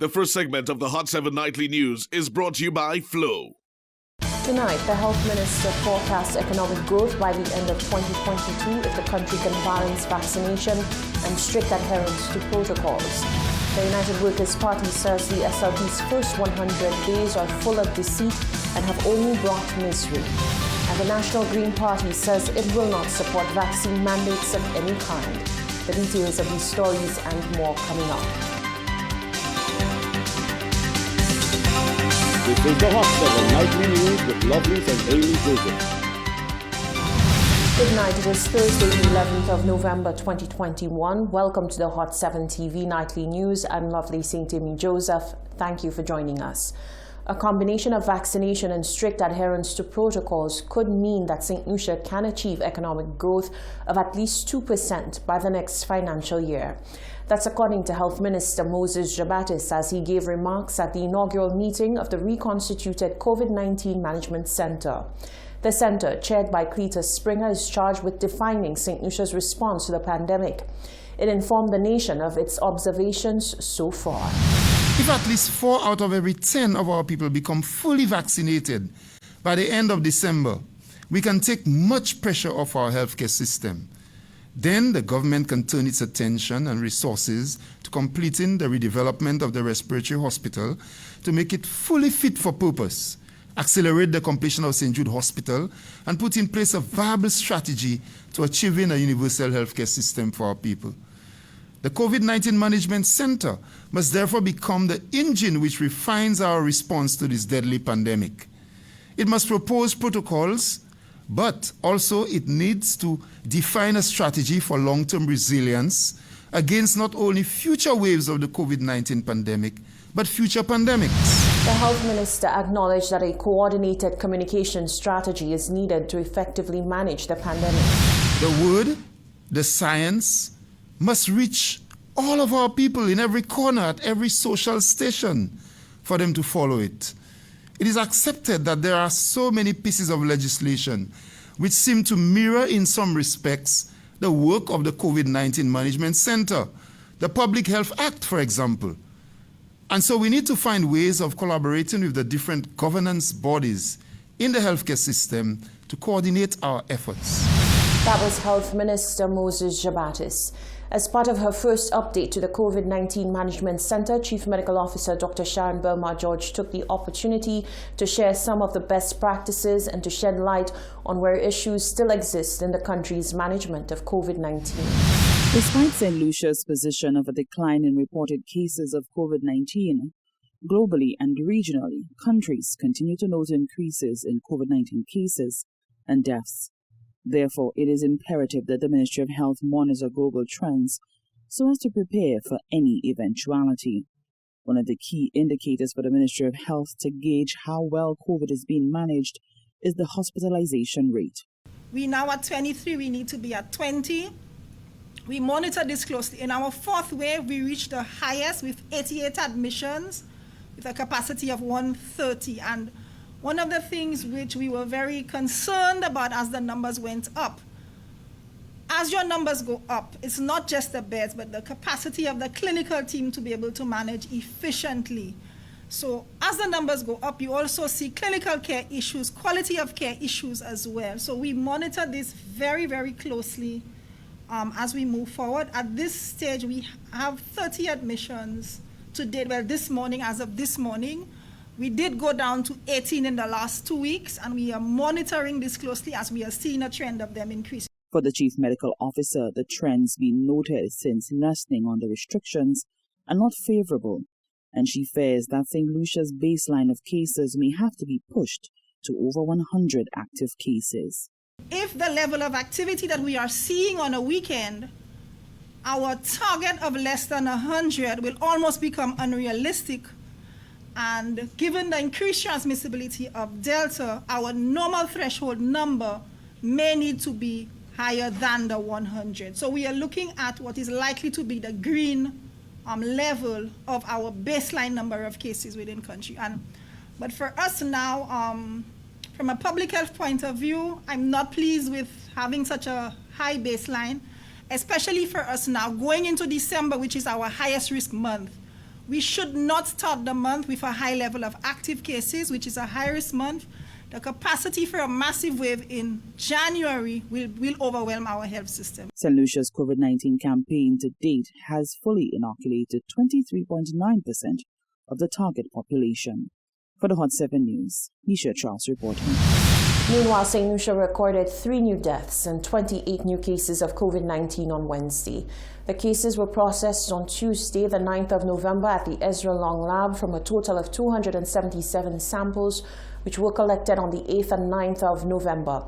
The first segment of the Hot 7 Nightly News is brought to you by Flow. Tonight, the health minister forecasts economic growth by the end of 2022 if the country can balance vaccination and strict adherence to protocols. The United Workers' Party says the SLP's first 100 days are full of deceit and have only brought misery. And the National Green Party says it will not support vaccine mandates of any kind. The details of these stories and more coming up. This is the Hot 7 Nightly News with Lovelace and Amy Joseph. Good night. It is Thursday, the 11th of November 2021. Welcome to the Hot 7 TV Nightly News. I'm Lovelace St. Amy Joseph. Thank you for joining us. A combination of vaccination and strict adherence to protocols could mean that St. Lucia can achieve economic growth of at least 2% by the next financial year. That's according to Health Minister Moses Jabatis as he gave remarks at the inaugural meeting of the reconstituted COVID-19 Management Center. The center, chaired by Cletus Springer, is charged with defining St. Lucia's response to the pandemic. It informed the nation of its observations so far. If at least 4 out of every 10 of our people become fully vaccinated by the end of December, we can take much pressure off our healthcare system. Then the government can turn its attention and resources to completing the redevelopment of the respiratory hospital to make it fully fit for purpose, accelerate the completion of St. Jude Hospital, and put in place a viable strategy to achieving a universal healthcare system for our people. The COVID-19 Management Center must therefore become the engine which refines our response to this deadly pandemic. It must propose protocols, but also it needs to define a strategy for long-term resilience against not only future waves of the COVID-19 pandemic, but future pandemics. The health minister acknowledged that a coordinated communication strategy is needed to effectively manage the pandemic. The word, the science, must reach all of our people in every corner, at every social station, for them to follow it. It is accepted that there are so many pieces of legislation which seem to mirror in some respects the work of the COVID-19 Management Center, the Public Health Act, for example. And so we need to find ways of collaborating with the different governance bodies in the healthcare system to coordinate our efforts. That was Health Minister Moses Jabatis. As part of her first update to the COVID-19 Management Center, Chief Medical Officer Dr. Sharon Burma-George took the opportunity to share some of the best practices and to shed light on where issues still exist in the country's management of COVID-19. Despite St. Lucia's position of a decline in reported cases of COVID-19, globally and regionally, countries continue to note increases in COVID-19 cases and deaths. Therefore, it is imperative that the Ministry of Health monitor global trends so as to prepare for any eventuality. One of the key indicators for the Ministry of Health to gauge how well COVID is being managed is the hospitalization rate. We now at 23, we need to be at 20. We monitor this closely. In our fourth wave, we reached the highest with 88 admissions with a capacity of 130. And one of the things which we were very concerned about as the numbers went up, as your numbers go up, it's not just the beds, but the capacity of the clinical team to be able to manage efficiently. So as the numbers go up, you also see clinical care issues, quality of care issues as well. So we monitor this very, very closely as we move forward. At this stage, we have 30 admissions to date. Well, this morning, as of this morning, we did go down to 18 in the last 2 weeks, and we are monitoring this closely as we are seeing a trend of them increasing. For the Chief Medical Officer, the trends being noted since lessening on the restrictions are not favorable, and she fears that St. Lucia's baseline of cases may have to be pushed to over 100 active cases. If the level of activity that we are seeing on a weekend, our target of less than 100 will almost become unrealistic. And given the increased transmissibility of Delta, our normal threshold number may need to be higher than the 100. So we are looking at what is likely to be the green level of our baseline number of cases within country. But for us now, from a public health point of view, I'm not pleased with having such a high baseline, especially for us now going into December, which is our highest risk month. We should not start the month with a high level of active cases, which is a high-risk month. The capacity for a massive wave in January will overwhelm our health system. St. Lucia's COVID-19 campaign to date has fully inoculated 23.9% of the target population. For the Hot 7 News, Nisha Charles reporting. Meanwhile, St. Lucia recorded 3 new deaths and 28 new cases of COVID-19 on Wednesday. The cases were processed on Tuesday, the 9th of November at the Ezra Long Lab from a total of 277 samples, which were collected on the 8th and 9th of November.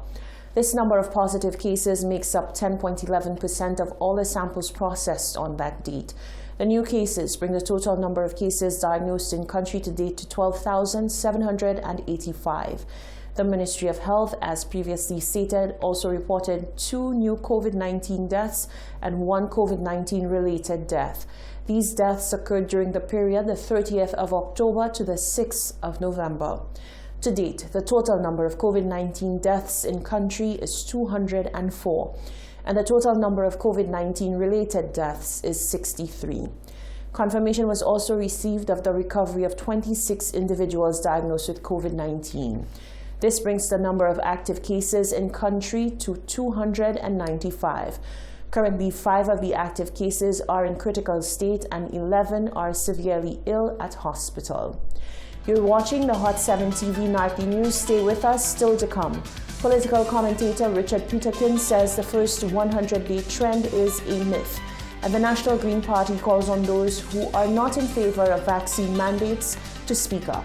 This number of positive cases makes up 10.11% of all the samples processed on that date. The new cases bring the total number of cases diagnosed in country to date to 12,785. The Ministry of Health, as previously stated, also reported 2 new COVID-19 deaths and 1 COVID-19 related death. These deaths occurred during the period the 30th of October to the 6th of November. To date, the total number of COVID-19 deaths in country is 204, and the total number of COVID-19 related deaths is 63. Confirmation was also received of the recovery of 26 individuals diagnosed with COVID-19. This brings the number of active cases in country to 295. Currently, 5 of the active cases are in critical state and 11 are severely ill at hospital. You're watching the Hot 7 TV Nightly News. Stay with us, still to come. Political commentator Richard Peterkin says the first 100-day trend is a myth, and the National Green Party calls on those who are not in favor of vaccine mandates to speak up.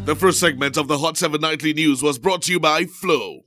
The first segment of the Hot 7 Nightly News was brought to you by Flow.